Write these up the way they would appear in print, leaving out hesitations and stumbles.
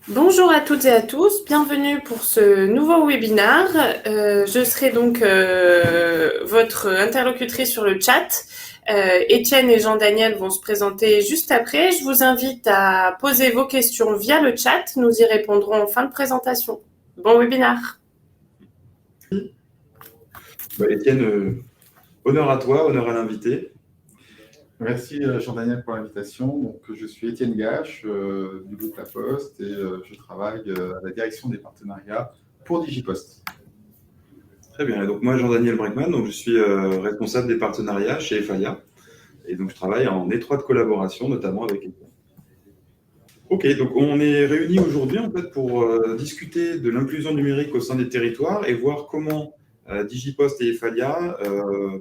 Bonjour à toutes et à tous, bienvenue pour ce nouveau webinaire. Je serai donc votre interlocutrice sur le chat. Étienne et Jean-Daniel vont se présenter juste après. Je vous invite à poser vos questions via le chat. Nous y répondrons en fin de présentation. Bon webinaire. Étienne, honneur à toi, honneur à l'invité. Merci Jean-Daniel pour l'invitation. Donc, je suis Étienne Gache du groupe La Poste et je travaille à la direction des partenariats pour Digipost. Très bien. Et donc moi, Jean-Daniel Brinkman, donc je suis responsable des partenariats chez Efalia. Et donc je travaille en étroite collaboration, notamment avec Étienne. Ok, donc on est réunis aujourd'hui en fait pour discuter de l'inclusion numérique au sein des territoires et voir comment Digipost et Efalia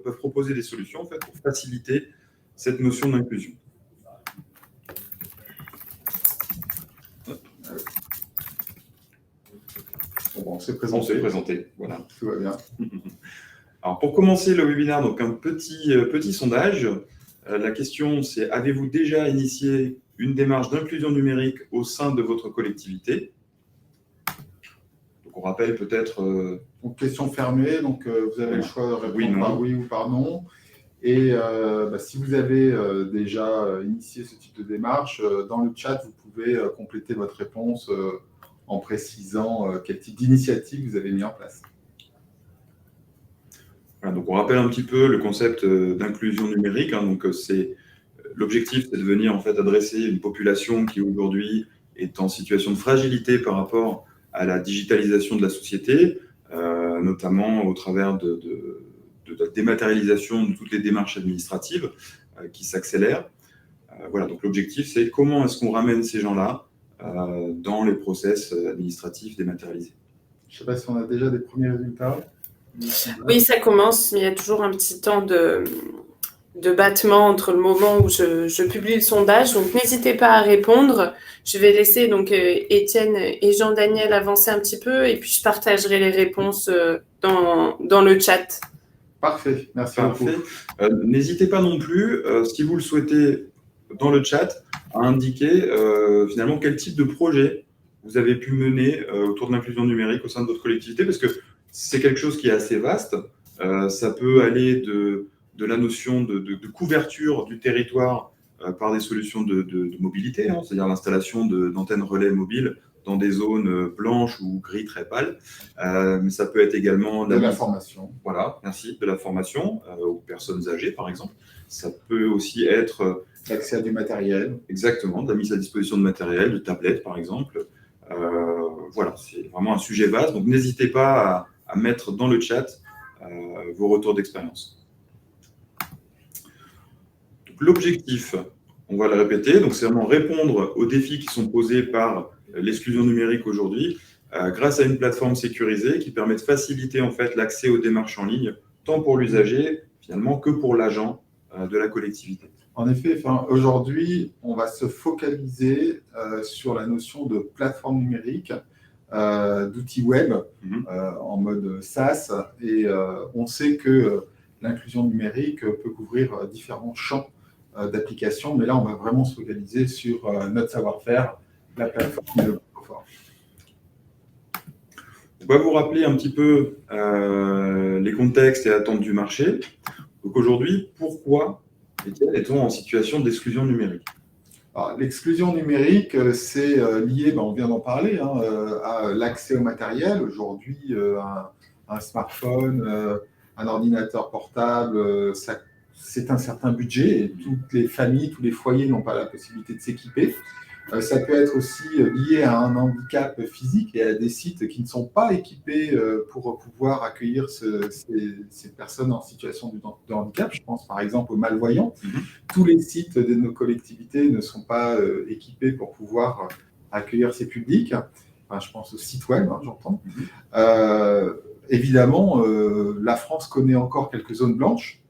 peuvent proposer des solutions en fait, pour faciliter cette notion d'inclusion. Bon, on s'est présenté. Voilà. Tout va bien. Alors pour commencer le webinaire, donc un petit sondage. La question c'est, avez-vous déjà initié une démarche d'inclusion numérique au sein de votre collectivité? Donc on rappelle peut-être... Donc question fermée, donc vous avez le choix de répondre par oui ou par non. Et si vous avez déjà initié ce type de démarche, dans le chat, vous pouvez compléter votre réponse en précisant quel type d'initiative vous avez mis en place. Voilà, donc on rappelle un petit peu le concept d'inclusion numérique. Donc l'objectif, c'est de venir en fait adresser une population qui aujourd'hui est en situation de fragilité par rapport à la digitalisation de la société, notamment au travers de la dématérialisation de toutes les démarches administratives qui s'accélèrent. Voilà, donc l'objectif, c'est comment est-ce qu'on ramène ces gens-là dans les process administratifs dématérialisés. Je ne sais pas si on a déjà des premiers résultats. Oui, ça commence, mais il y a toujours un petit temps de battement entre le moment où je publie le sondage. Donc, n'hésitez pas à répondre. Je vais laisser donc Étienne et Jean-Daniel avancer un petit peu et puis je partagerai les réponses dans le chat. Parfait, merci beaucoup. N'hésitez pas non plus, si vous le souhaitez, dans le chat, à indiquer finalement quel type de projet vous avez pu mener autour de l'inclusion numérique au sein de votre collectivité, parce que c'est quelque chose qui est assez vaste. Ça peut aller de la notion de couverture du territoire par des solutions de mobilité, c'est-à-dire l'installation d'antennes relais mobiles dans des zones blanches ou gris très pâles. Mais ça peut être également de la formation. Voilà, merci, de la formation aux personnes âgées, par exemple. Ça peut aussi être... l'accès à du matériel. Exactement, de la mise à disposition de matériel, de tablettes, par exemple. Voilà, c'est vraiment un sujet vaste. Donc, n'hésitez pas à mettre dans le chat vos retours d'expérience. L'objectif, on va le répéter, donc c'est vraiment répondre aux défis qui sont posés par l'exclusion numérique aujourd'hui grâce à une plateforme sécurisée qui permet de faciliter en fait l'accès aux démarches en ligne, tant pour l'usager finalement que pour l'agent de la collectivité. En effet, aujourd'hui, on va se focaliser sur la notion de plateforme numérique, d'outils web en mode SaaS, et on sait que l'inclusion numérique peut couvrir différents champs d'applications, mais là, on va vraiment se focaliser sur notre savoir-faire, la plateforme et le confort. On va vous rappeler un petit peu les contextes et attentes du marché. Donc aujourd'hui, pourquoi est-on en situation d'exclusion numérique? L'exclusion numérique, c'est lié, on vient d'en parler, à l'accès au matériel. Aujourd'hui, un smartphone, un ordinateur portable, c'est un certain budget et toutes les familles, tous les foyers n'ont pas la possibilité de s'équiper. Ça peut être aussi lié à un handicap physique et à des sites qui ne sont pas équipés pour pouvoir accueillir ces personnes en situation de handicap. Je pense par exemple aux malvoyants. Tous les sites de nos collectivités ne sont pas équipés pour pouvoir accueillir ces publics. Je pense au site web, j'entends. Évidemment, la France connaît encore quelques zones blanches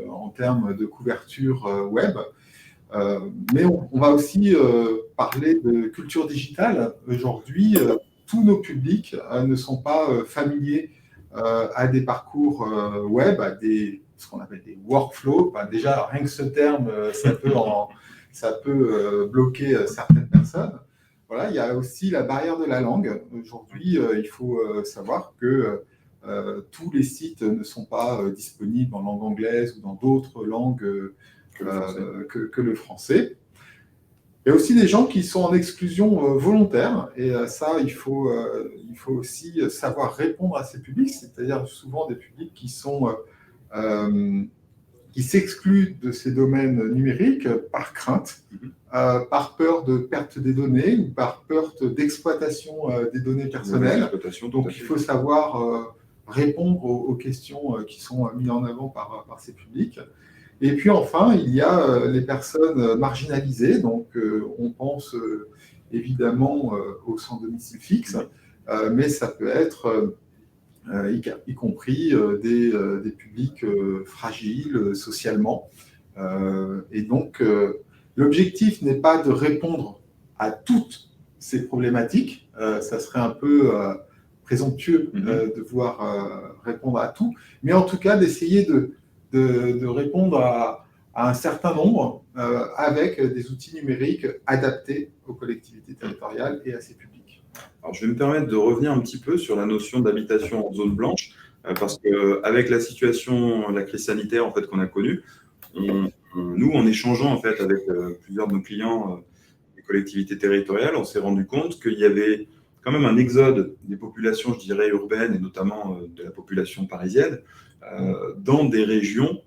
en termes de couverture web. Mais on va aussi parler de culture digitale. Aujourd'hui, tous nos publics ne sont pas familiers à des parcours web, à ce qu'on appelle des workflows. Déjà, rien que ce terme, ça peut bloquer certaines personnes. voilà, il y a aussi la barrière de la langue. Aujourd'hui, il faut savoir que tous les sites ne sont pas disponibles en langue anglaise ou dans d'autres langues que le français. Il y a aussi des gens qui sont en exclusion volontaire, et ça, il faut aussi savoir répondre à ces publics, c'est-à-dire souvent des publics qui s'excluent de ces domaines numériques par crainte, par peur de perte des données ou par peur d'exploitation des données personnelles. Donc, il faut savoir répondre aux questions qui sont mises en avant par ces publics. Et puis enfin, il y a les personnes marginalisées. Donc, on pense évidemment au sans domicile fixe, mais ça peut être y compris des publics fragiles socialement. Et donc, l'objectif n'est pas de répondre à toutes ces problématiques. Ça serait un peu présomptueux de vouloir répondre à tout, mais en tout cas d'essayer de répondre à un certain nombre avec des outils numériques adaptés aux collectivités territoriales et à ces publics. Alors, je vais me permettre de revenir un petit peu sur la notion d'habitation en zone blanche, parce qu'avec la situation, la crise sanitaire en fait, qu'on a connue, nous, en échangeant en fait, avec plusieurs de nos clients des collectivités territoriales, on s'est rendu compte qu'il y avait quand même un exode des populations, je dirais, urbaines, et notamment de la population parisienne, dans des régions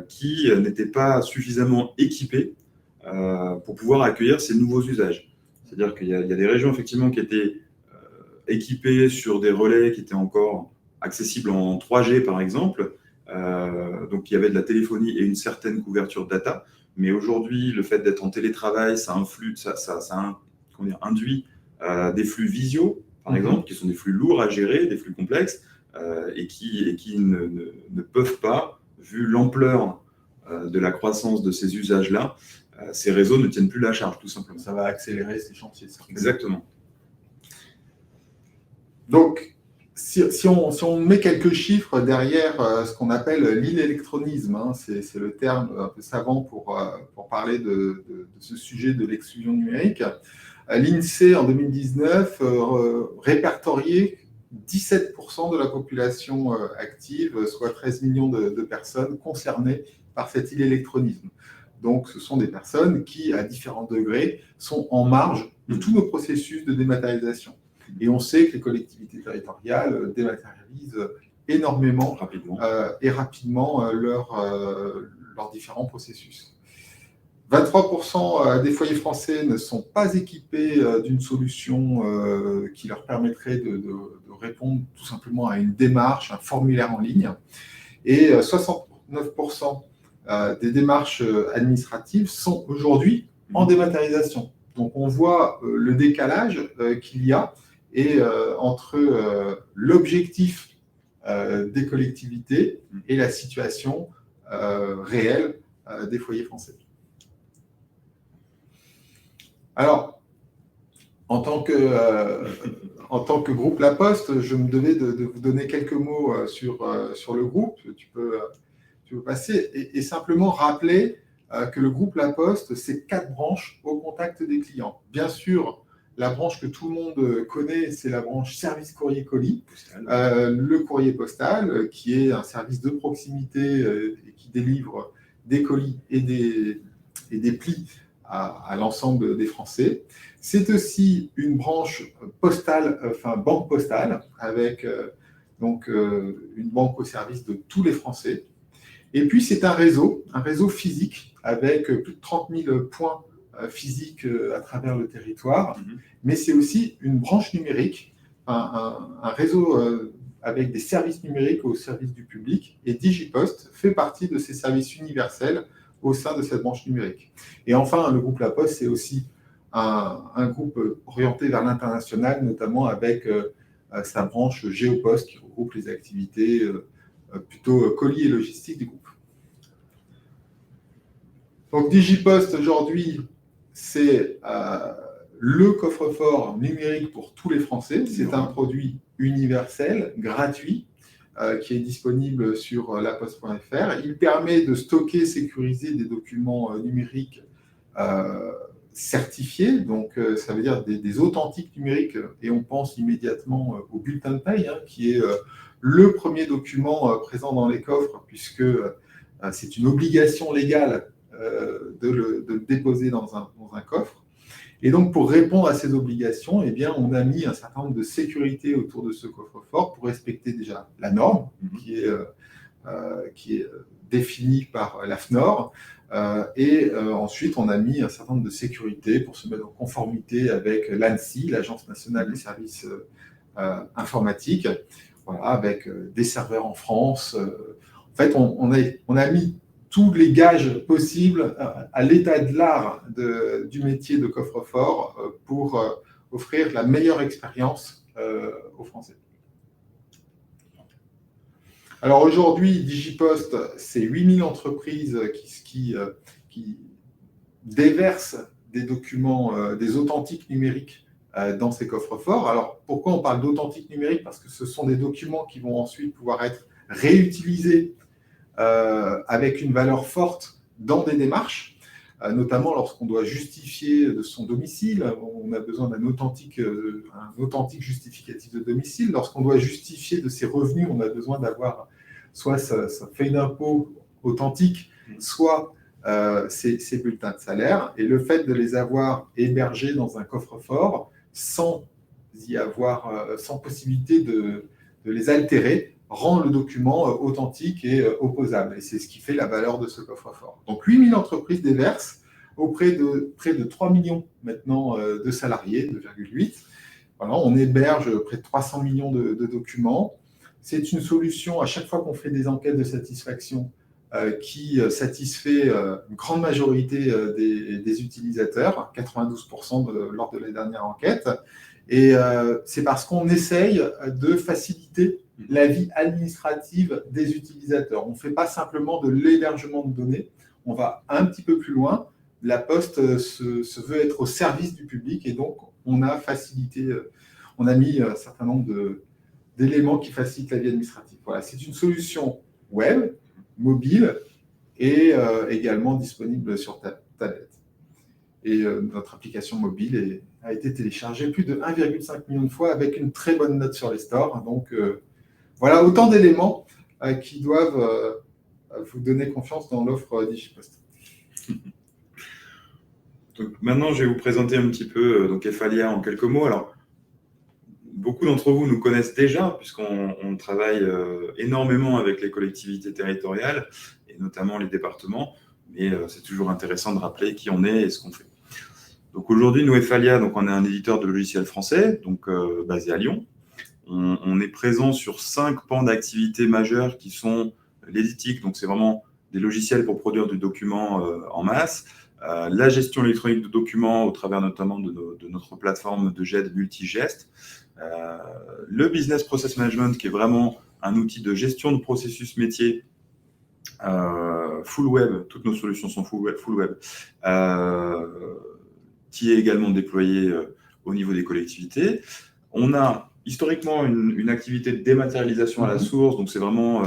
qui n'étaient pas suffisamment équipées pour pouvoir accueillir ces nouveaux usages. C'est-à-dire qu'il y a des régions effectivement qui étaient équipées sur des relais qui étaient encore accessibles en 3G par exemple, donc il y avait de la téléphonie et une certaine couverture data, mais aujourd'hui le fait d'être en télétravail, ça induit des flux visio par exemple, qui sont des flux lourds à gérer, des flux complexes, et qui ne peuvent pas, vu l'ampleur de la croissance de ces usages-là, ces réseaux ne tiennent plus la charge, tout simplement. Ça va accélérer ces chantiers. Exactement. Donc, si on met quelques chiffres derrière ce qu'on appelle l'illectronisme, c'est le terme un peu savant pour parler de ce sujet de l'exclusion numérique, l'INSEE, en 2019, répertoriait 17% de la population active, soit 13 millions de personnes concernées par cet illectronisme. Donc, ce sont des personnes qui, à différents degrés, sont en marge de tous nos processus de dématérialisation. Et on sait que les collectivités territoriales dématérialisent énormément et rapidement leurs différents processus. 23% des foyers français ne sont pas équipés d'une solution qui leur permettrait de répondre tout simplement à une démarche, un formulaire en ligne. Et 69% des démarches administratives sont aujourd'hui en dématérialisation. Donc on voit le décalage qu'il y a entre l'objectif des collectivités et la situation réelle des foyers français. Alors, en tant que groupe La Poste, je me devais de vous donner quelques mots sur le groupe. Tu peux passer et simplement rappeler que le groupe La Poste, c'est 4 branches au contact des clients. Bien sûr, la branche que tout le monde connaît, c'est la branche service courrier colis, le courrier postal, qui est un service de proximité et qui délivre des colis et des plis à l'ensemble des Français. C'est aussi une branche postale, banque postale, avec une banque au service de tous les Français. Et puis, c'est un réseau physique avec plus de 30 000 points physiques à travers le territoire. Mais c'est aussi une branche numérique, un réseau avec des services numériques au service du public. Et Digipost fait partie de ces services universels au sein de cette branche numérique. Et enfin, le groupe La Poste, c'est aussi un groupe orienté vers l'international, notamment avec sa branche Géopost qui regroupe les activités plutôt colis et logistique du groupe. Donc Digipost, aujourd'hui, c'est le coffre-fort numérique pour tous les Français. C'est un produit universel, gratuit, qui est disponible sur laposte.fr. Il permet de stocker, sécuriser des documents numériques certifiés, donc ça veut dire des authentiques numériques, et on pense immédiatement au bulletin de paye, qui est le premier document présent dans les coffres, puisque c'est une obligation légale de le déposer dans un coffre. Et donc, pour répondre à ces obligations, eh bien, on a mis un certain nombre de sécurités autour de ce coffre-fort pour respecter déjà la norme qui est définie par l'AFNOR. Et ensuite, on a mis un certain nombre de sécurités pour se mettre en conformité avec l'ANSSI, l'Agence nationale des services informatiques, voilà, avec des serveurs en France. En fait, on a mis tous les gages possibles à l'état de l'art du métier de coffre-fort pour offrir la meilleure expérience aux Français. Alors aujourd'hui, Digipost, c'est 8000 entreprises qui déversent des documents, des authentiques numériques dans ces coffres-forts. Alors pourquoi on parle d'authentiques numériques? Parce que ce sont des documents qui vont ensuite pouvoir être réutilisés avec une valeur forte dans des démarches, notamment lorsqu'on doit justifier de son domicile, on a besoin d'un authentique justificatif de domicile. Lorsqu'on doit justifier de ses revenus, on a besoin d'avoir soit sa feuille d'impôt authentique, soit ses bulletins de salaire. Et le fait de les avoir hébergés dans un coffre-fort sans possibilité de les altérer, rend le document authentique et opposable. Et c'est ce qui fait la valeur de ce coffre-fort. Donc 8000 entreprises déversent auprès de près de 3 millions maintenant de salariés, 2,8. Voilà, on héberge près de 300 millions de documents. C'est une solution, à chaque fois qu'on fait des enquêtes de satisfaction, qui satisfait une grande majorité des utilisateurs, 92% lors de la dernière enquête. Et c'est parce qu'on essaye de faciliter la vie administrative des utilisateurs. On ne fait pas simplement de l'hébergement de données, on va un petit peu plus loin. La Poste se veut être au service du public et donc on a mis un certain nombre d'éléments qui facilitent la vie administrative. Voilà, c'est une solution web, mobile et également disponible sur tablette. Et notre application mobile a été téléchargée plus de 1,5 million de fois avec une très bonne note sur les stores. Donc voilà autant d'éléments qui doivent vous donner confiance dans l'offre Digipost. Donc, maintenant, je vais vous présenter un petit peu donc Efalia en quelques mots. Alors, beaucoup d'entre vous nous connaissent déjà puisqu'on travaille énormément avec les collectivités territoriales et notamment les départements, mais c'est toujours intéressant de rappeler qui on est et ce qu'on fait. Donc aujourd'hui, nous, Efalia, donc on est un éditeur de logiciels français, donc basé à Lyon. On est présent sur 5 pans d'activité majeurs qui sont l'éditique, donc c'est vraiment des logiciels pour produire du document en masse, la gestion électronique de documents au travers notamment de notre plateforme de GED multigest, le business process management qui est vraiment un outil de gestion de processus métier full web, toutes nos solutions sont full web, qui est également déployé au niveau des collectivités. On a historiquement une activité de dématérialisation à la source, donc c'est vraiment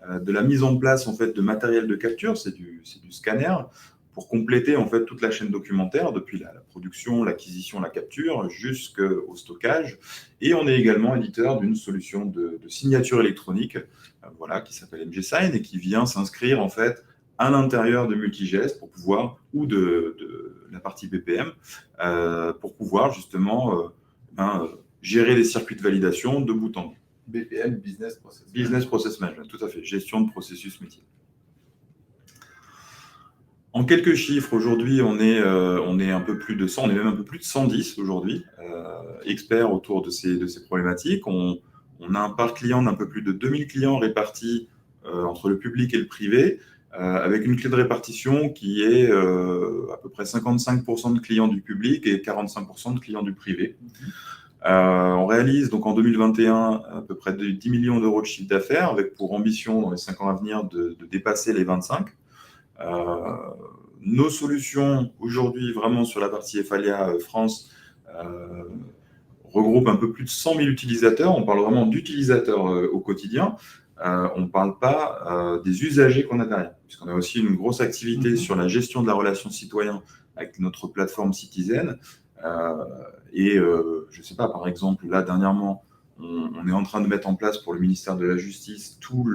de la mise en place en fait de matériel de capture, c'est du scanner pour compléter en fait toute la chaîne documentaire depuis la production, l'acquisition, la capture jusqu'au stockage. Et on est également éditeur d'une solution de signature électronique, voilà, qui s'appelle MGSign et qui vient s'inscrire en fait à l'intérieur de Multigest pour pouvoir ou de la partie BPM pour pouvoir justement gérer les circuits de validation de bout en bout. BPM, Business Process Management, tout à fait, gestion de processus métier. En quelques chiffres, aujourd'hui, on est un peu plus de 100, on est même un peu plus de 110 aujourd'hui, experts autour de ces problématiques. On a un parc client d'un peu plus de 2000 clients répartis entre le public et le privé, avec une clé de répartition qui est à peu près 55% de clients du public et 45% de clients du privé. On réalise donc en 2021 à peu près 10 millions d'euros de chiffre d'affaires, avec pour ambition dans les 5 ans à venir de dépasser les 25. Nos solutions aujourd'hui vraiment sur la partie Efalia France regroupent un peu plus de 100 000 utilisateurs. On parle vraiment d'utilisateurs au quotidien. On ne parle pas des usagers qu'on a derrière, puisqu'on a aussi une grosse activité sur la gestion de la relation citoyen avec notre plateforme Citizen. Je ne sais pas, par exemple, là, dernièrement, on est en train de mettre en place pour le ministère de la Justice tous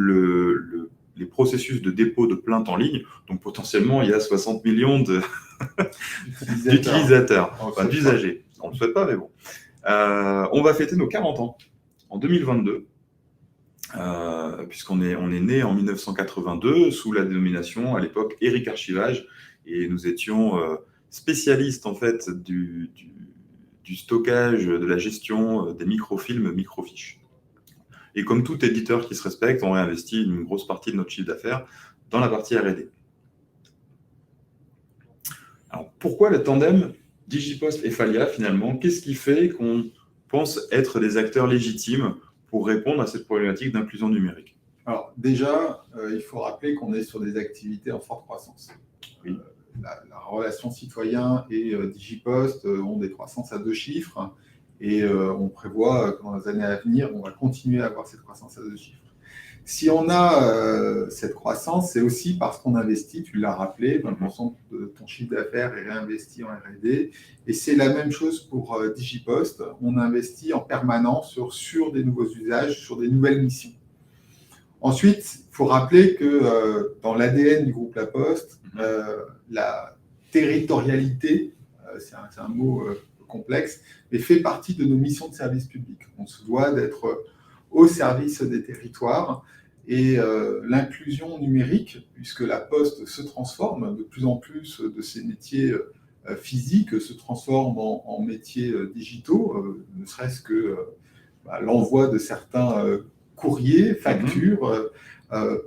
les processus de dépôt de plainte en ligne. Donc, potentiellement, il y a 60 millions d'utilisateurs, enfin d'usagers. On ne le souhaite pas, mais bon. On va fêter nos 40 ans en 2022, puisqu'on est né en 1982 sous la dénomination, à l'époque, Eric Archivage, et nous étions spécialistes, en fait, du stockage, de la gestion des microfilms, microfiches. Et comme tout éditeur qui se respecte, on réinvestit une grosse partie de notre chiffre d'affaires dans la partie R&D. Alors, pourquoi le tandem Digipost et Falia, finalement? Qu'est-ce qui fait qu'on pense être des acteurs légitimes pour répondre à cette problématique d'inclusion numérique? Alors, déjà, il faut rappeler qu'on est sur des activités en forte croissance. Oui. La relation citoyen et Digipost ont des croissances à 2 chiffres et on prévoit que dans les années à venir, on va continuer à avoir cette croissance à 2 chiffres. Si on a cette croissance, c'est aussi parce qu'on investit, tu l'as rappelé, 20% de ton chiffre d'affaires est réinvesti en R&D. Et c'est la même chose pour Digipost. On investit en permanence sur des nouveaux usages, sur des nouvelles missions. Ensuite, il faut rappeler que dans l'ADN du groupe La Poste, la territorialité, c'est un mot complexe, mais fait partie de nos missions de service public. On se doit d'être au service des territoires et l'inclusion numérique, puisque La Poste se transforme, de plus en plus de ses métiers physiques se transforment en métiers digitaux, ne serait-ce que l'envoi de certains courriers, factures,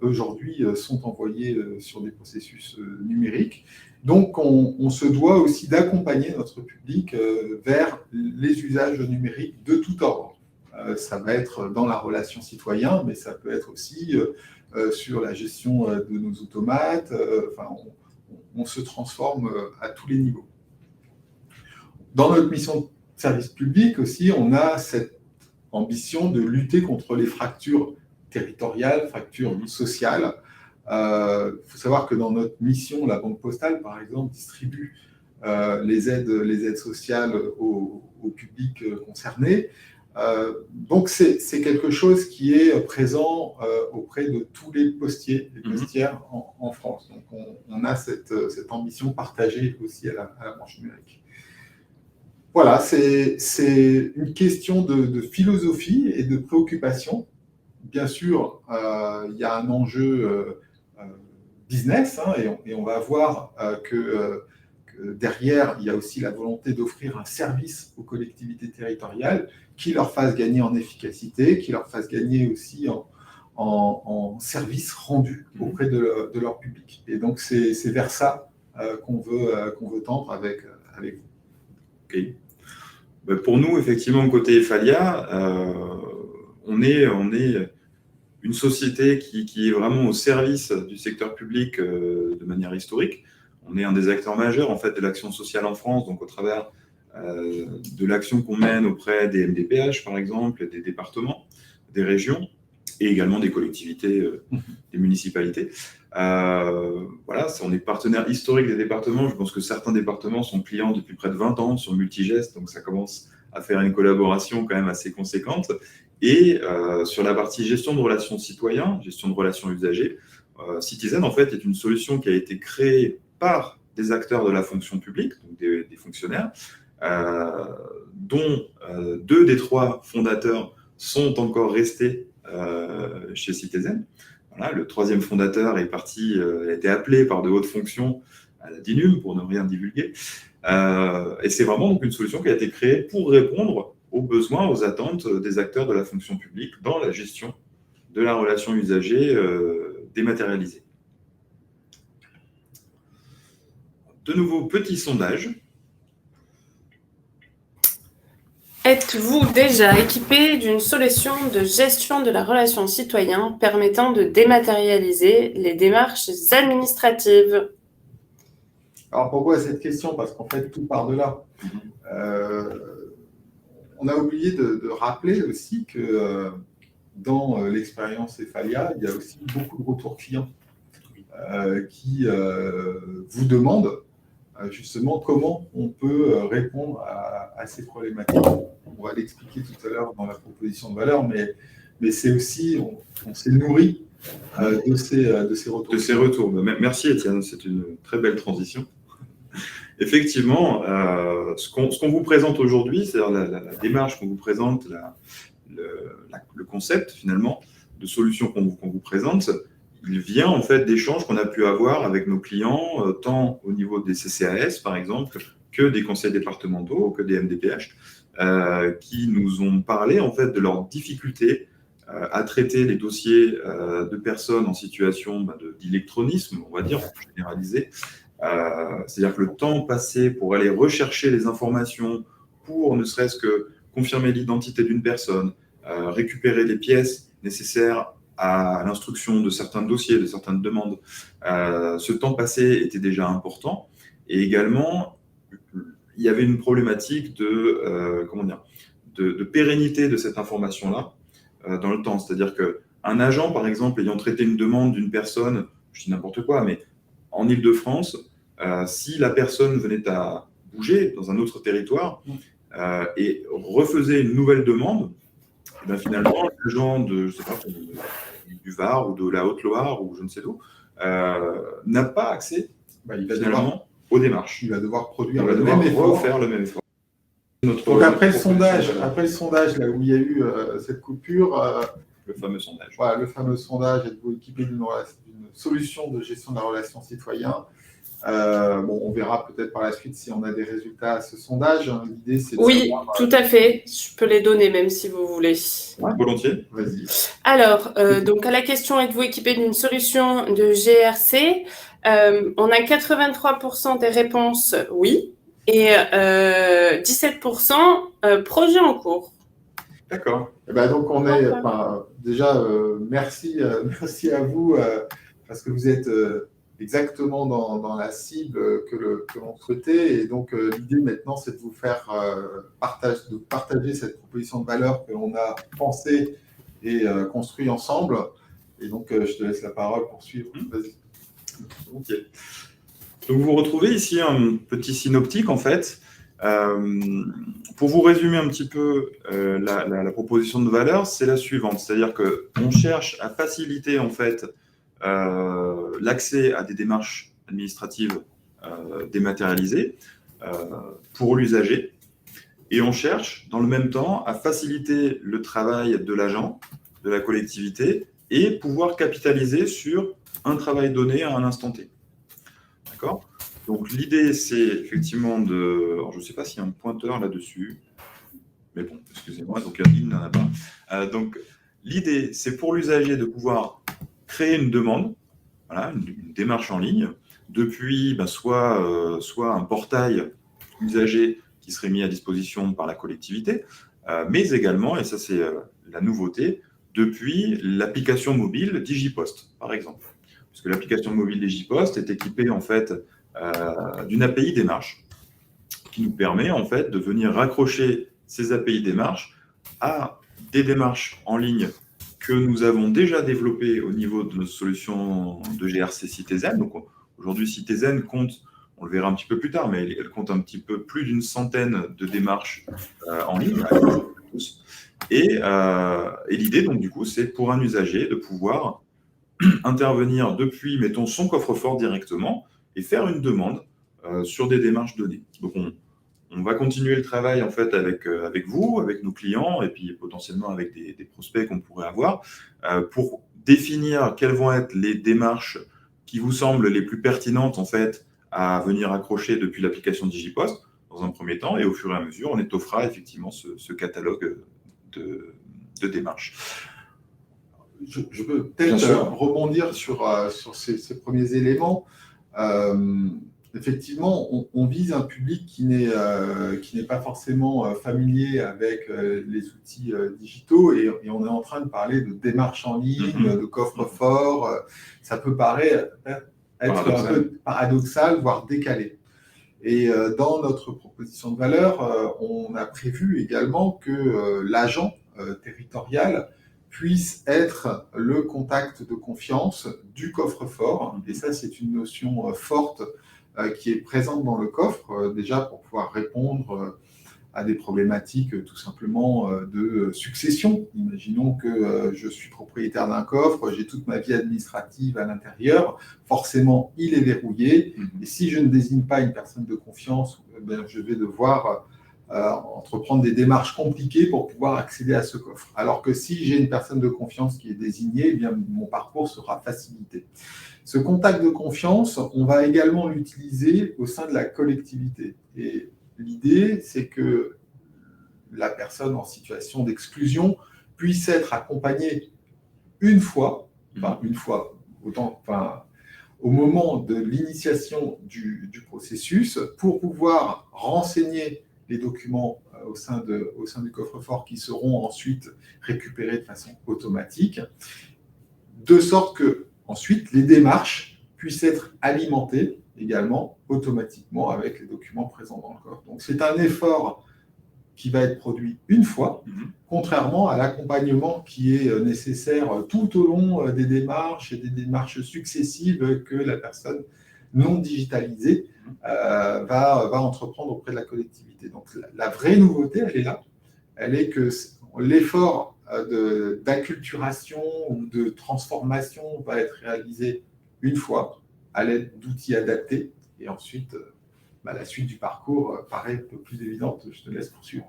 aujourd'hui sont envoyés sur des processus numériques. Donc, on se doit aussi d'accompagner notre public vers les usages numériques de tout ordre. Ça va être dans la relation citoyen, mais ça peut être aussi sur la gestion de nos automates. On se transforme à tous les niveaux. Dans notre mission de service public aussi, on a cette ambition de lutter contre les fractures territoriales, fractures sociales. Il faut savoir que dans notre mission, la Banque Postale, par exemple, distribue les aides sociales au public concerné. Donc, c'est quelque chose qui est présent auprès de tous les postiers et postières en France. Donc, on a cette ambition partagée aussi à la branche numérique. Voilà, c'est une question de philosophie et de préoccupation. Bien sûr, il y a un enjeu business, et on va voir que derrière, il y a aussi la volonté d'offrir un service aux collectivités territoriales qui leur fasse gagner en efficacité, qui leur fasse gagner aussi en service rendu auprès de leur public. Et donc, c'est vers ça qu'on veut tendre avec vous. Ok. Pour nous, effectivement, côté Falia, on est une société qui est vraiment au service du secteur public de manière historique. On est un des acteurs majeurs en fait, de l'action sociale en France, donc au travers de l'action qu'on mène auprès des MDPH, par exemple, des départements, des régions, et également des collectivités, des municipalités. Voilà, on est partenaire historique des départements. Je pense que certains départements sont clients depuis près de 20 ans sur Multigest, donc ça commence à faire une collaboration quand même assez conséquente. Et sur la partie gestion de relations citoyens, gestion de relations usagers, Citizen, en fait, est une solution qui a été créée par des acteurs de la fonction publique, donc des fonctionnaires, dont 2 des 3 fondateurs sont encore restés chez Citizen. Voilà, le 3e fondateur est parti, a été appelé par de hautes fonctions à la DINUM pour ne rien divulguer. Et c'est vraiment donc une solution qui a été créée pour répondre aux besoins, aux attentes des acteurs de la fonction publique dans la gestion de la relation usagée dématérialisée. De nouveau, petit sondage. Êtes-vous déjà équipé d'une solution de gestion de la relation citoyen permettant de dématérialiser les démarches administratives? Alors pourquoi cette question? Parce qu'en fait, tout part de là. On a oublié de rappeler aussi que dans l'expérience Falia, il y a aussi beaucoup de retours clients qui vous demandent justement comment on peut répondre à ces problématiques. On va l'expliquer tout à l'heure dans la proposition de valeur, mais c'est aussi, on s'est nourri de ces retours. De ces retours. Merci Étienne, c'est une très belle transition. Effectivement, ce qu'on vous présente aujourd'hui, c'est-à-dire la démarche qu'on vous présente, le concept finalement de solution qu'on vous présente, il vient en fait d'échanges qu'on a pu avoir avec nos clients, tant au niveau des CCAS par exemple, que des conseils départementaux, que des MDPH, qui nous ont parlé en fait de leurs difficultés à traiter les dossiers de personnes en situation d'électronisme, on va dire, pour généraliser. C'est-à-dire que le temps passé pour aller rechercher les informations, pour ne serait-ce que confirmer l'identité d'une personne, récupérer les pièces nécessaires à l'instruction de certains dossiers, de certaines demandes, ce temps passé était déjà important. Et également, il y avait une problématique de pérennité de cette information-là dans le temps. C'est-à-dire qu'un agent, par exemple, ayant traité une demande d'une personne, je dis n'importe quoi, mais en Île-de-France, si la personne venait à bouger dans un autre territoire et refaisait une nouvelle demande, et bien finalement, l'agent du Var ou de la Haute-Loire ou je ne sais d'où n'a pas accès aux démarches. Il va devoir produire il va devoir refaire le même effort. Donc après le sondage, là où il y a eu cette coupure, le fameux sondage. Voilà, le fameux sondage, êtes-vous équipé d'une solution de gestion de la relation citoyen? On verra peut-être par la suite si on a des résultats à ce sondage. L'idée, c'est de savoir, tout à fait. Je peux les donner même si vous voulez. Ouais, volontiers. Vas-y. Alors, donc à la question, êtes-vous équipé d'une solution de GRC? On a 83% des réponses oui et 17% projet en cours. D'accord. Donc on est déjà merci à vous parce que vous êtes exactement dans la cible que l'on souhaitait. Et donc, l'idée maintenant, c'est de vous faire partager cette proposition de valeur que l'on a pensée et construit ensemble. Et donc, je te laisse la parole pour suivre. Vas-y. Ok. Donc, vous retrouvez ici un petit synoptique, en fait. Pour vous résumer un petit peu la proposition de valeur, c'est la suivante. C'est-à-dire qu'on cherche à faciliter, en fait, l'accès à des démarches administratives dématérialisées pour l'usager. Et on cherche, dans le même temps, à faciliter le travail de l'agent, de la collectivité, et pouvoir capitaliser sur un travail donné à un instant T. D'accord ? Donc, l'idée, c'est effectivement de... Alors, je ne sais pas s'il y a un pointeur là-dessus, mais bon, excusez-moi, donc il n'en a pas. Donc, l'idée, c'est pour l'usager de pouvoir créer une demande, voilà, une démarche en ligne, depuis soit un portail usager qui serait mis à disposition par la collectivité, mais également, et ça c'est la nouveauté, depuis l'application mobile Digipost, par exemple. Puisque l'application mobile Digipost est équipée en fait d'une API démarche qui nous permet en fait de venir raccrocher ces API démarches à des démarches en ligne que nous avons déjà développées au niveau de notre solution de GRC Citizen. Donc aujourd'hui, Citizen compte, on le verra un petit peu plus tard, mais elle compte un petit peu plus d'une centaine de démarches en ligne. Et l'idée, donc du coup, c'est pour un usager de pouvoir intervenir depuis, mettons, son coffre-fort directement et faire une demande sur des démarches données. Donc on va continuer le travail en fait avec vous, avec nos clients et puis potentiellement avec des prospects qu'on pourrait avoir pour définir quelles vont être les démarches qui vous semblent les plus pertinentes en fait à venir accrocher depuis l'application Digipost dans un premier temps, et au fur et à mesure on étoffera effectivement ce catalogue de démarches. Je peux peut-être rebondir sur ces premiers éléments. Effectivement, on vise un public qui n'est pas forcément familier avec les outils digitaux et on est en train de parler de démarches en ligne, de coffre-fort. Ça peut paraître être un peu paradoxal, voire décalé. Et dans notre proposition de valeur, on a prévu également que l'agent territorial puisse être le contact de confiance du coffre-fort. Et ça, c'est une notion forte qui est présente dans le coffre, déjà pour pouvoir répondre à des problématiques tout simplement de succession. Imaginons que je suis propriétaire d'un coffre, j'ai toute ma vie administrative à l'intérieur, forcément il est verrouillé, et si je ne désigne pas une personne de confiance, je vais devoir entreprendre des démarches compliquées pour pouvoir accéder à ce coffre. Alors que si j'ai une personne de confiance qui est désignée, eh bien, mon parcours sera facilité. Ce contact de confiance, on va également l'utiliser au sein de la collectivité. Et l'idée, c'est que la personne en situation d'exclusion puisse être accompagnée une fois, au moment de l'initiation du processus, pour pouvoir renseigner les documents au sein du coffre-fort qui seront ensuite récupérés de façon automatique, de sorte que ensuite les démarches puissent être alimentées également automatiquement avec les documents présents dans le coffre. Donc c'est un effort qui va être produit une fois, contrairement à l'accompagnement qui est nécessaire tout au long des démarches et des démarches successives que la personne non digitalisée va entreprendre auprès de la collectivité. Donc la vraie nouveauté, elle est là. Elle est que l'effort d'acculturation ou de transformation va être réalisé une fois à l'aide d'outils adaptés. Et ensuite, la suite du parcours paraît un peu plus évidente. Je te laisse poursuivre.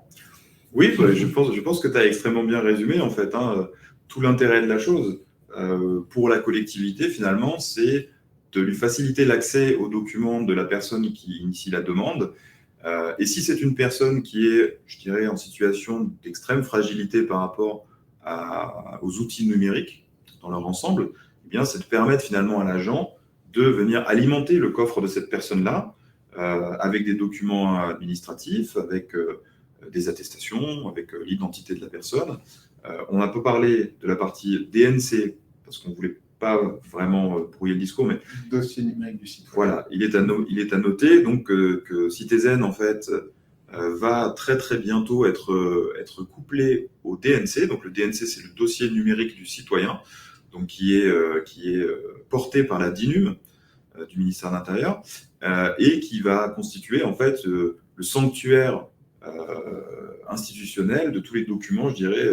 Oui, je pense que tu as extrêmement bien résumé, en fait, tout l'intérêt de la chose. Pour la collectivité, finalement, c'est de lui faciliter l'accès aux documents de la personne qui initie la demande. Et si c'est une personne qui est, je dirais, en situation d'extrême fragilité par rapport aux outils numériques dans leur ensemble, eh bien, c'est de permettre finalement à l'agent de venir alimenter le coffre de cette personne-là avec des documents administratifs, avec des attestations, avec l'identité de la personne. On a peu parlé de la partie DNC, parce qu'on ne voulait pas vraiment brouiller le discours, mais dossier numérique du site. Voilà, il est à noter donc que Citizen en fait va très très bientôt être couplé au DNC. Donc le DNC, c'est le dossier numérique du citoyen, donc qui est porté par la DINUM du ministère de l'Intérieur et qui va constituer en fait le sanctuaire institutionnel de tous les documents, je dirais,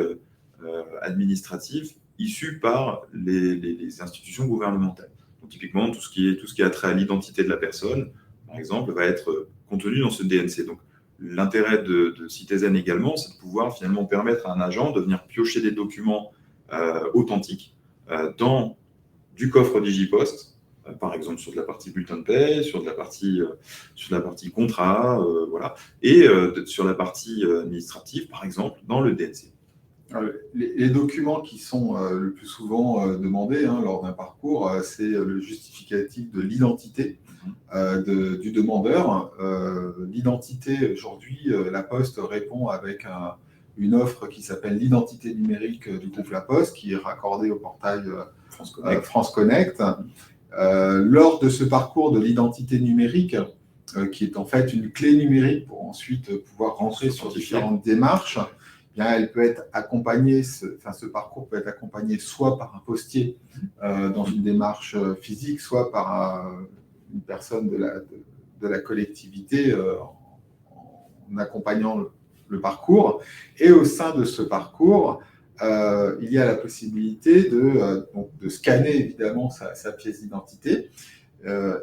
administratifs issus par les institutions gouvernementales. Donc, typiquement, tout ce qui a trait à l'identité de la personne, par exemple, va être contenu dans ce DNC. Donc, l'intérêt de Citizen également, c'est de pouvoir finalement permettre à un agent de venir piocher des documents authentiques dans du coffre Digipost, par exemple sur de la partie bulletin de paie, sur la partie contrat, voilà, et sur la partie administrative, par exemple, dans le DNC. Les documents qui sont le plus souvent demandés lors d'un parcours, c'est le justificatif de l'identité du demandeur. L'identité, aujourd'hui, La Poste répond avec une offre qui s'appelle l'identité numérique du groupe La Poste, qui est raccordée au portail France Connect. Lors de ce parcours de l'identité numérique, qui est en fait une clé numérique pour ensuite pouvoir rentrer sur différentes démarches, bien, elle peut être accompagnée, ce parcours peut être accompagné soit par un postier dans une démarche physique, soit par une personne de la collectivité en accompagnant le parcours. Et au sein de ce parcours, il y a la possibilité de scanner évidemment sa pièce d'identité.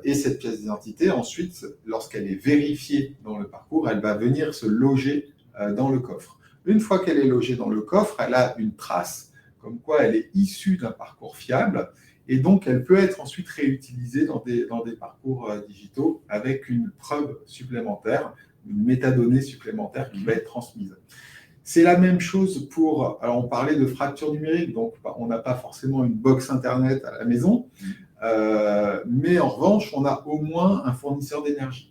Et cette pièce d'identité, ensuite, lorsqu'elle est vérifiée dans le parcours, elle va venir se loger dans le coffre. Une fois qu'elle est logée dans le coffre, elle a une trace comme quoi elle est issue d'un parcours fiable et donc elle peut être ensuite réutilisée dans des parcours digitaux avec une preuve supplémentaire, une métadonnée supplémentaire qui va être transmise. C'est la même chose alors on parlait de fracture numérique, donc on n'a pas forcément une box Internet à la maison, mais en revanche, on a au moins un fournisseur d'énergie.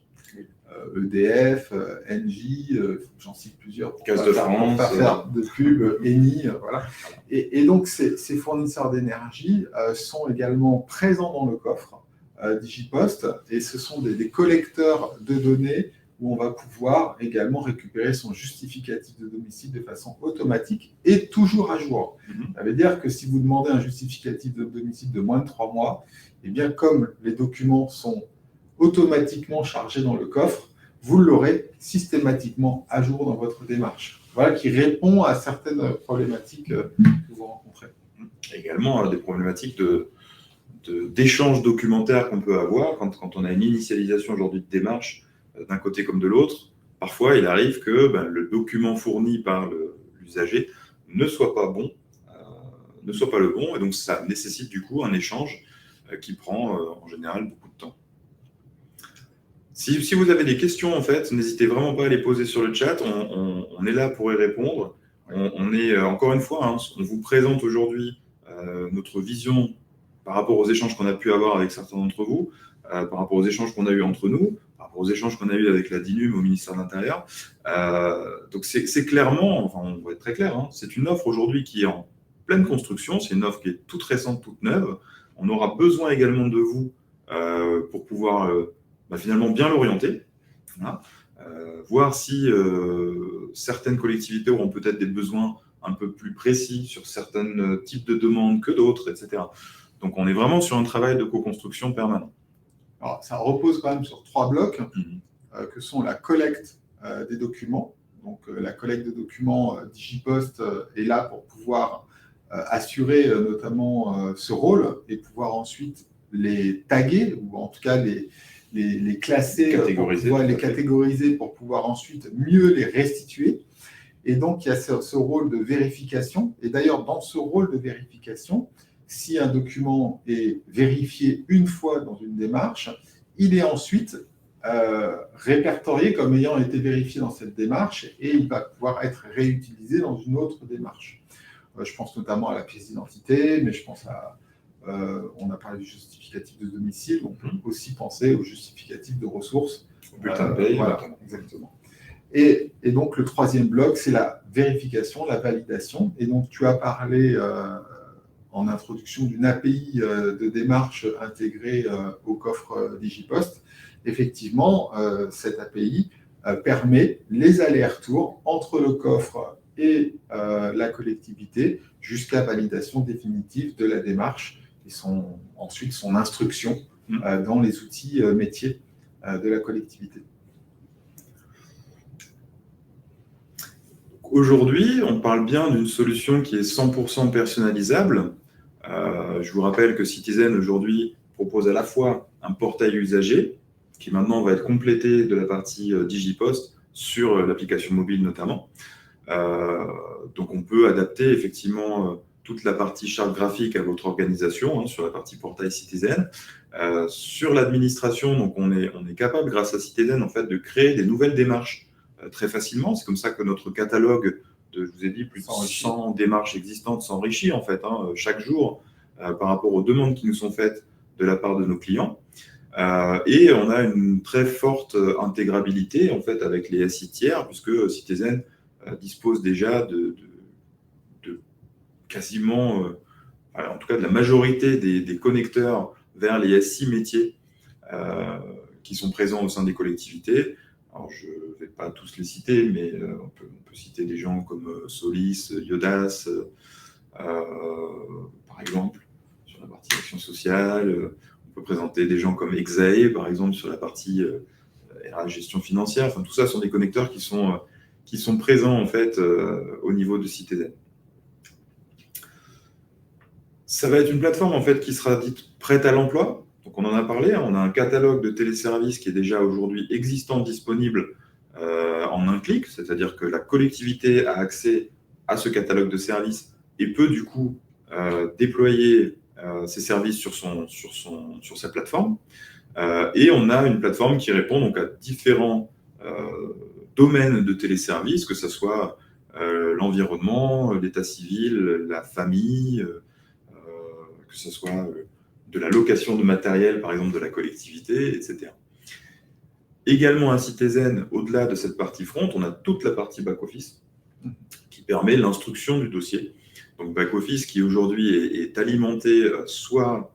EDF, Engie, j'en cite plusieurs pour Gaz de France, pas faire de pub, Eni, voilà. Et donc ces fournisseurs d'énergie sont également présents dans le coffre Digipost et ce sont des collecteurs de données où on va pouvoir également récupérer son justificatif de domicile de façon automatique et toujours à jour. Ça veut dire que si vous demandez un justificatif de domicile de moins de 3 mois, eh bien comme les documents sont automatiquement chargé dans le coffre, vous l'aurez systématiquement à jour dans votre démarche. Voilà, qui répond à certaines problématiques que vous rencontrez. Également, des problématiques d'échange documentaire qu'on peut avoir quand on a une initialisation aujourd'hui de démarche d'un côté comme de l'autre. Parfois, il arrive que le document fourni par l'usager ne soit pas bon, ne soit pas le bon, et donc ça nécessite du coup un échange qui prend en général beaucoup de temps. Si vous avez des questions, en fait, n'hésitez vraiment pas à les poser sur le chat. On est là pour y répondre. On est, encore une fois, on vous présente aujourd'hui notre vision par rapport aux échanges qu'on a pu avoir avec certains d'entre vous, par rapport aux échanges qu'on a eus entre nous, par rapport aux échanges qu'on a eus avec la DINUM au ministère de l'Intérieur. Donc, c'est clairement, enfin, on va être très clair, c'est une offre aujourd'hui qui est en pleine construction. C'est une offre qui est toute récente, toute neuve. On aura besoin également de vous pour pouvoir finalement bien l'orienter, voilà. Voir si certaines collectivités auront peut-être des besoins un peu plus précis sur certains types de demandes que d'autres, etc. Donc, on est vraiment sur un travail de co-construction permanent. Alors, ça repose quand même sur 3 blocs, que sont la collecte des documents. Donc, la collecte de documents, Digipost est là pour pouvoir assurer notamment ce rôle et pouvoir ensuite les taguer, ou en tout cas les classer, les catégoriser pour pouvoir ensuite mieux les restituer. Et donc, il y a ce rôle de vérification. Et d'ailleurs, dans ce rôle de vérification, si un document est vérifié une fois dans une démarche, il est ensuite répertorié comme ayant été vérifié dans cette démarche et il va pouvoir être réutilisé dans une autre démarche. Je pense notamment à la pièce d'identité, mais je pense à... on a parlé du justificatif de domicile, on peut aussi penser au justificatif de ressources. Au bulletin de paye. Voilà, exactement. Et donc, le 3e bloc, c'est la vérification, la validation. Et donc, tu as parlé en introduction d'une API de démarche intégrée au coffre Digipost. Effectivement, cette API permet les allers-retours entre le coffre et la collectivité jusqu'à validation définitive de la démarche et ensuite son instruction dans les outils métiers de la collectivité. Aujourd'hui, on parle bien d'une solution qui est 100% personnalisable. Je vous rappelle que Citizen, aujourd'hui, propose à la fois un portail usager, qui maintenant va être complété de la partie Digipost sur l'application mobile notamment. Donc, on peut adapter effectivement toute la partie charte graphique à votre organisation, sur la partie portail Citizen. Sur l'administration, donc on est capable, grâce à Citizen, en fait, de créer des nouvelles démarches très facilement. C'est comme ça que notre catalogue de, je vous ai dit, plus de 100 démarches existantes s'enrichit en fait, chaque jour par rapport aux demandes qui nous sont faites de la part de nos clients. Et on a une très forte intégrabilité en fait avec les SI tiers, puisque Citizen dispose déjà de quasiment, en tout cas de la majorité des connecteurs vers les SI métiers qui sont présents au sein des collectivités. Alors, je ne vais pas tous les citer, mais on peut citer des gens comme Solis, Iodas, par exemple, sur la partie action sociale. On peut présenter des gens comme Exae, par exemple, sur la partie RH gestion financière. Enfin, tout ça sont des connecteurs qui sont présents, en fait, au niveau de Citizen. Ça va être une plateforme, en fait, qui sera dite prête à l'emploi. Donc, on en a parlé, on a un catalogue de téléservices qui est déjà aujourd'hui existant, disponible en un clic, c'est-à-dire que la collectivité a accès à ce catalogue de services et peut du coup déployer ses services sur sa plateforme. Et on a une plateforme qui répond donc à différents domaines de téléservices, que ce soit l'environnement, l'état civil, la famille, que ce soit de la location de matériel, par exemple, de la collectivité, etc. Également à Citizen, au-delà de cette partie front, on a toute la partie back-office qui permet l'instruction du dossier. Donc, back-office qui aujourd'hui est alimenté soit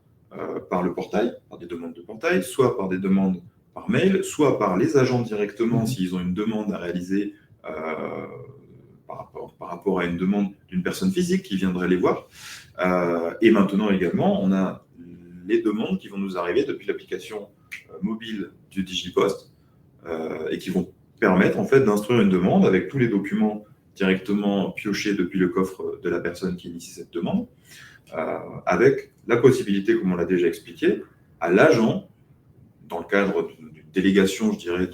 par le portail, par des demandes de portail, soit par des demandes par mail, soit par les agents directement s'ils ont une demande à réaliser par rapport à une demande d'une personne physique qui viendrait les voir. Et maintenant également, on a les demandes qui vont nous arriver depuis l'application mobile du Digipost et qui vont permettre en fait d'instruire une demande avec tous les documents directement piochés depuis le coffre de la personne qui initie cette demande, avec la possibilité, comme on l'a déjà expliqué, à l'agent, dans le cadre d'une délégation, je dirais,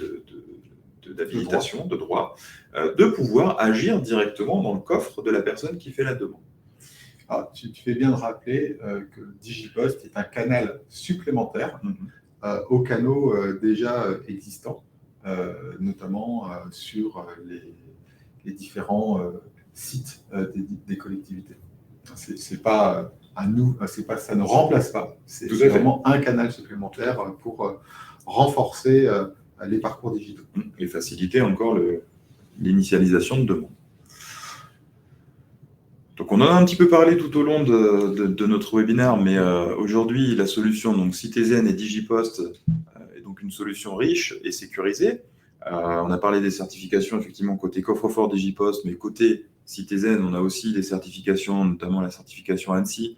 d'habilitation, de droit, de pouvoir agir directement dans le coffre de la personne qui fait la demande. Alors, tu fais bien de rappeler que le Digipost est un canal supplémentaire aux canaux déjà existants, notamment sur les différents sites des collectivités. C'est pas ça ne remplace pas, c'est vraiment un canal supplémentaire pour renforcer les parcours digitaux. Et faciliter encore l'initialisation de demande. Donc on en a un petit peu parlé tout au long de notre webinaire, mais aujourd'hui la solution donc Citizen et Digipost est donc une solution riche et sécurisée. On a parlé des certifications effectivement côté coffre-fort Digipost, mais côté Citizen, on a aussi des certifications, notamment la certification ANSSI,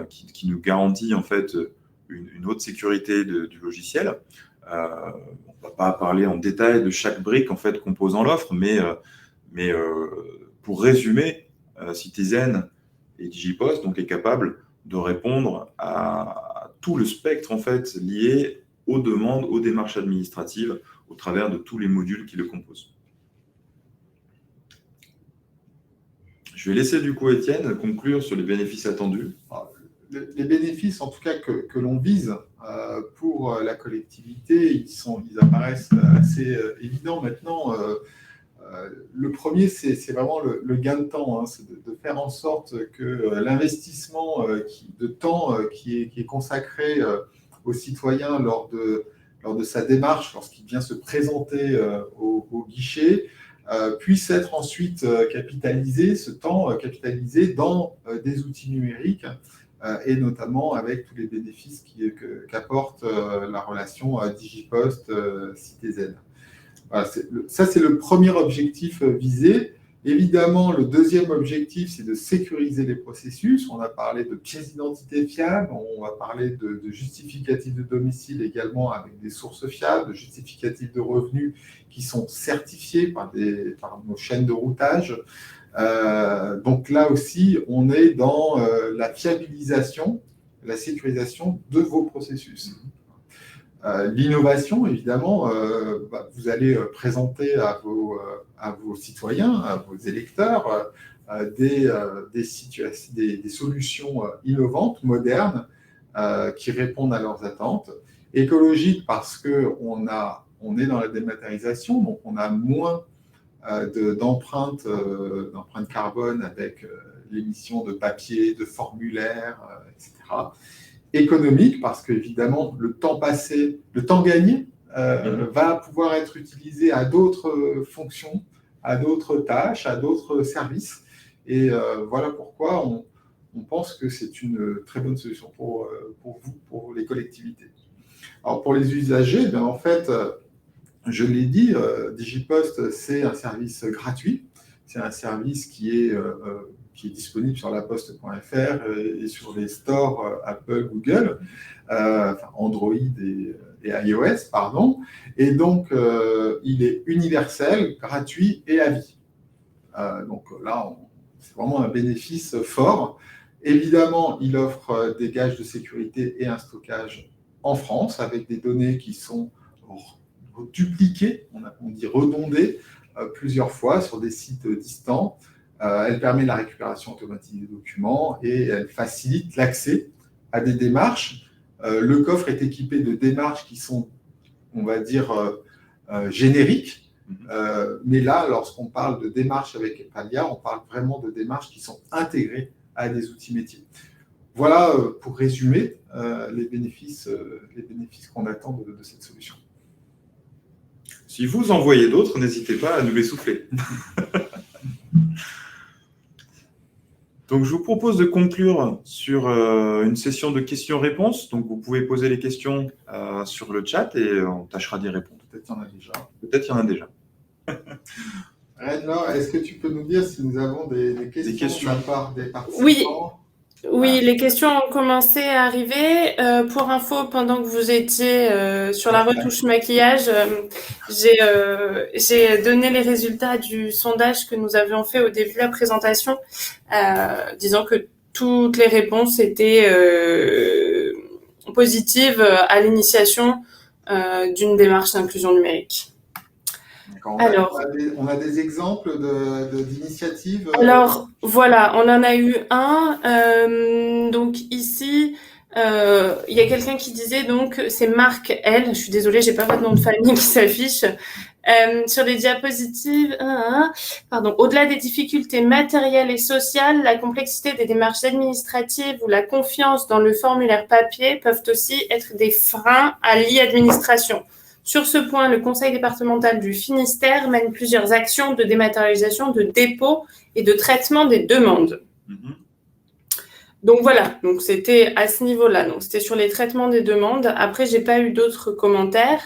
qui nous garantit en fait une haute sécurité du logiciel. On ne va pas parler en détail de chaque brique en fait composant l'offre, mais pour résumer, Citizen et Digipost donc est capable de répondre à tout le spectre en fait lié aux demandes, aux démarches administratives au travers de tous les modules qui le composent. Je vais laisser du coup Étienne conclure sur les bénéfices attendus. Les bénéfices, en tout cas, que l'on vise pour la collectivité, ils apparaissent assez évidents maintenant. Le premier, c'est vraiment le gain de temps, c'est de faire en sorte que l'investissement de temps qui est consacré aux citoyens lors de sa démarche, lorsqu'il vient se présenter au guichet, puisse être ensuite capitalisé, ce temps capitalisé dans des outils numériques et notamment avec tous les bénéfices qu'apporte la relation Digipost-Citizen. Voilà, ça, c'est le premier objectif visé. Évidemment, le deuxième objectif, c'est de sécuriser les processus. On a parlé de pièces d'identité fiables, on va parler de justificatifs de domicile également avec des sources fiables, de justificatifs de revenus qui sont certifiés par nos chaînes de routage. Donc là aussi, on est dans la fiabilisation, la sécurisation de vos processus. L'innovation, évidemment, vous allez présenter à vos citoyens, à vos électeurs, des solutions innovantes, modernes, qui répondent à leurs attentes. Écologiques parce qu'on est dans la dématérialisation, donc on a moins d'empreintes carbone avec l'émission de papier, de formulaires, etc. Économique, parce qu'évidemment, le temps passé, le temps gagné va pouvoir être utilisé à d'autres fonctions, à d'autres tâches, à d'autres services. Et voilà pourquoi on pense que c'est une très bonne solution pour vous, pour les collectivités. Alors, pour les usagers, en fait, je l'ai dit, Digipost, c'est un service gratuit. C'est un service qui est disponible sur laposte.fr et sur les stores Apple, Google, Android et iOS, pardon. Et donc, il est universel, gratuit et à vie. Donc là, c'est vraiment un bénéfice fort. Évidemment, il offre des gages de sécurité et un stockage en France avec des données qui sont dupliquées, on dit redondées, plusieurs fois sur des sites distants. Elle permet la récupération automatique des documents et elle facilite l'accès à des démarches. Le coffre est équipé de démarches qui sont, on va dire, génériques. Mais là, lorsqu'on parle de démarches avec Palia, on parle vraiment de démarches qui sont intégrées à des outils métiers. Voilà, pour résumer, les bénéfices qu'on attend de cette solution. Si vous en voyez d'autres, n'hésitez pas à nous les souffler. Donc, je vous propose de conclure sur une session de questions-réponses. Donc, vous pouvez poser les questions sur le chat et on tâchera d'y répondre. Peut-être qu'il y en a déjà. Peut-être qu'il y en a déjà. Redlaw, est-ce que tu peux nous dire si nous avons des questions de la part des participants ? Oui. Oui, les questions ont commencé à arriver. Pour info, pendant que vous étiez sur la retouche maquillage, j'ai donné les résultats du sondage que nous avions fait au début de la présentation, disant que toutes les réponses étaient positives à l'initiation d'une démarche d'inclusion numérique. Alors, On a des exemples d'initiatives alors voilà, on en a eu un. Donc ici, il y a quelqu'un qui disait donc c'est Marc L. Je suis désolée, j'ai pas votre nom de famille qui s'affiche. Sur les diapositives, pardon. Au-delà des difficultés matérielles et sociales, la complexité des démarches administratives ou la confiance dans le formulaire papier peuvent aussi être des freins à l'e-administration. Sur ce point, le Conseil départemental du Finistère mène plusieurs actions de dématérialisation, de dépôt et de traitement des demandes. Donc voilà, donc c'était à ce niveau-là. Donc c'était sur les traitements des demandes. Après, j'ai pas eu d'autres commentaires.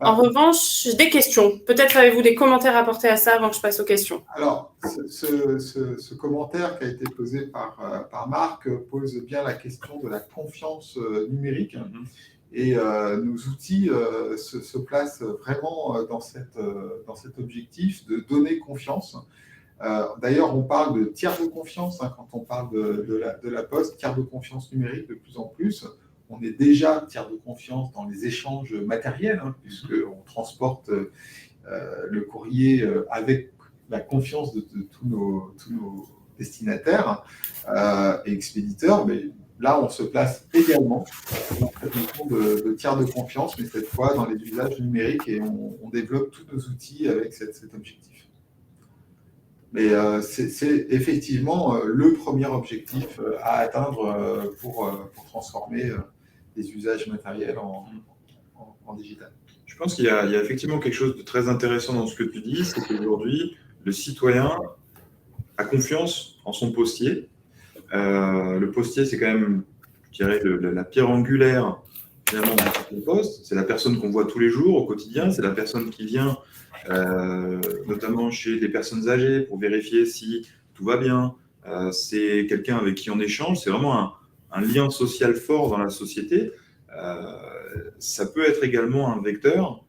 En revanche, j'ai des questions. Peut-être avez-vous des commentaires à apporter à ça avant que je passe aux questions. Alors, ce commentaire qui a été posé par Marc pose bien la question de la confiance numérique. Et nos outils se placent vraiment dans cet objectif de donner confiance. D'ailleurs, on parle de tiers de confiance quand on parle de la Poste, tiers de confiance numérique de plus en plus. On est déjà tiers de confiance dans les échanges matériels, puisqu'on transporte le courrier avec la confiance de tous nos destinataires et expéditeurs. Mais là, on se place également dans cette notion de tiers de confiance, mais cette fois dans les usages numériques, et on développe tous nos outils avec cet objectif. Mais c'est effectivement le premier objectif à atteindre pour transformer les usages matériels en digital. Je pense qu'il y a effectivement quelque chose de très intéressant dans ce que tu dis, c'est qu'aujourd'hui, le citoyen a confiance en son postier. Le postier, c'est quand même, je dirais, la pierre angulaire finalement de poste. C'est la personne qu'on voit tous les jours au quotidien. C'est la personne qui vient, notamment chez des personnes âgées, pour vérifier si tout va bien. C'est quelqu'un avec qui on échange. C'est vraiment un lien social fort dans la société. Ça peut être également un vecteur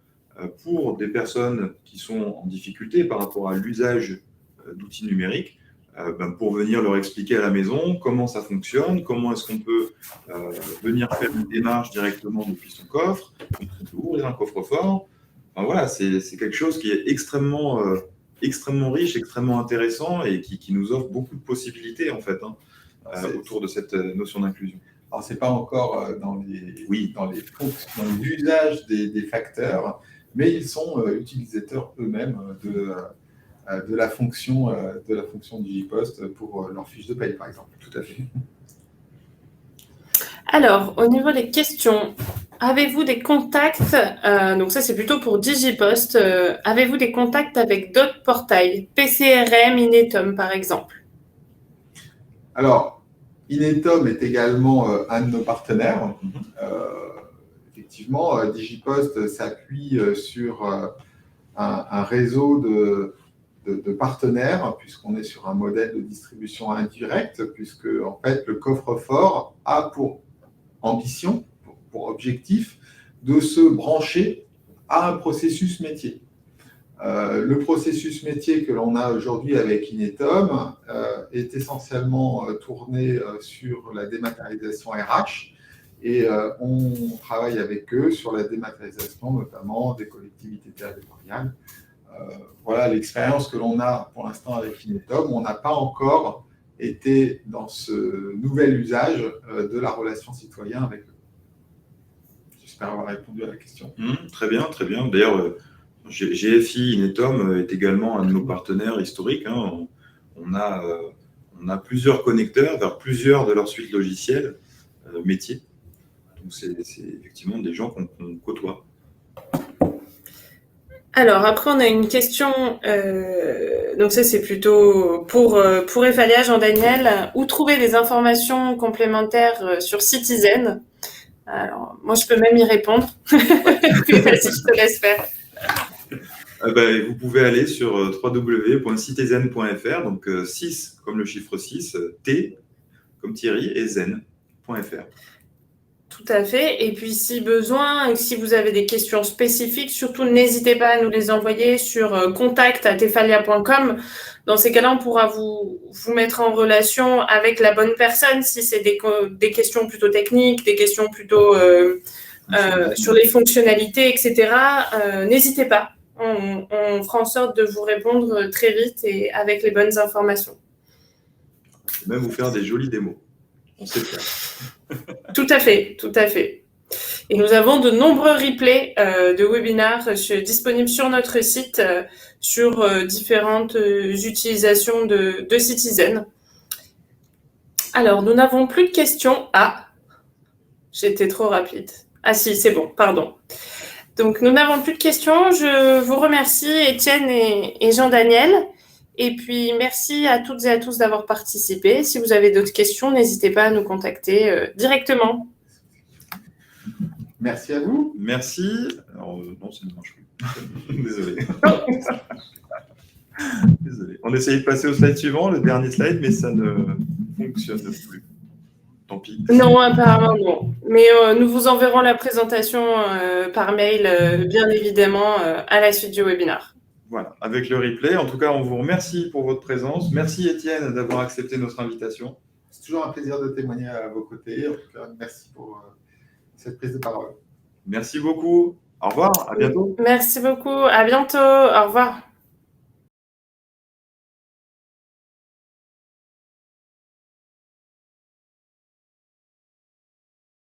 pour des personnes qui sont en difficulté par rapport à l'usage d'outils numériques. Pour venir leur expliquer à la maison comment ça fonctionne, comment est-ce qu'on peut venir faire une démarche directement depuis son coffre, ouvrir un coffre-fort. Enfin, voilà, c'est quelque chose qui est extrêmement riche, extrêmement intéressant et qui nous offre beaucoup de possibilités en fait autour de cette notion d'inclusion. Alors, ce n'est pas encore dans l'usage des facteurs, mais ils sont utilisateurs eux-mêmes de la fonction DigiPost pour leur fiche de paye, par exemple. Tout à fait. Alors, au niveau des questions, avez-vous des contacts, donc ça c'est plutôt pour DigiPost, avez-vous des contacts avec d'autres portails, PCRM, Inetom par exemple? Alors, Inetom est également un de nos partenaires. Effectivement, DigiPost s'appuie sur un réseau de partenaires, puisqu'on est sur un modèle de distribution indirecte, puisque en fait, le coffre-fort a pour ambition, pour objectif, de se brancher à un processus métier. Le processus métier que l'on a aujourd'hui avec Inetom est essentiellement tourné sur la dématérialisation RH, et on travaille avec eux sur la dématérialisation notamment des collectivités territoriales. Voilà l'expérience que l'on a pour l'instant avec Inetom. On n'a pas encore été dans ce nouvel usage de la relation citoyen avec eux. J'espère avoir répondu à la question. Très bien, très bien. D'ailleurs, GFI Inetom est également un de nos partenaires historiques. On a plusieurs connecteurs vers plusieurs de leurs suites logicielles métiers. Donc, c'est effectivement des gens qu'on côtoie. Alors, après, on a une question, donc ça, c'est plutôt pour Ephalia, Jean-Daniel. Où trouver des informations complémentaires sur Citizen? Alors, moi, je peux même y répondre. Vas-y, je te laisse faire. Vous pouvez aller sur www.citizen.fr, donc 6 comme le chiffre 6, T comme Thierry, et zen.fr. Tout à fait. Et puis, si besoin, si vous avez des questions spécifiques, surtout n'hésitez pas à nous les envoyer sur contact@tefalia.com. Dans ces cas-là, on pourra vous mettre en relation avec la bonne personne si c'est des questions plutôt techniques, des questions plutôt sur les fonctionnalités, etc. N'hésitez pas. On fera en sorte de vous répondre très vite et avec les bonnes informations. On peut même vous faire des jolis démos. On sait le faire. Tout à fait, tout à fait. Et nous avons de nombreux replays de webinaires disponibles sur notre site sur différentes utilisations de Citizen. Alors, nous n'avons plus de questions. Ah, j'étais trop rapide. Ah si, c'est bon, pardon. Donc, nous n'avons plus de questions. Je vous remercie, Étienne et Jean-Daniel. Et puis, merci à toutes et à tous d'avoir participé. Si vous avez d'autres questions, n'hésitez pas à nous contacter directement. Merci à vous. Merci. Alors, non, ça ne marche plus. Désolé. Désolé. On essayait de passer au slide suivant, le dernier slide, mais ça ne fonctionne plus. Tant pis. Non, apparemment non. Mais nous vous enverrons la présentation par mail, bien évidemment, à la suite du webinaire. Voilà, avec le replay. En tout cas, on vous remercie pour votre présence. Merci Étienne d'avoir accepté notre invitation. C'est toujours un plaisir de témoigner à vos côtés. En tout cas, merci pour cette prise de parole. Merci beaucoup. Au revoir, à bientôt. Merci beaucoup, à bientôt, au revoir.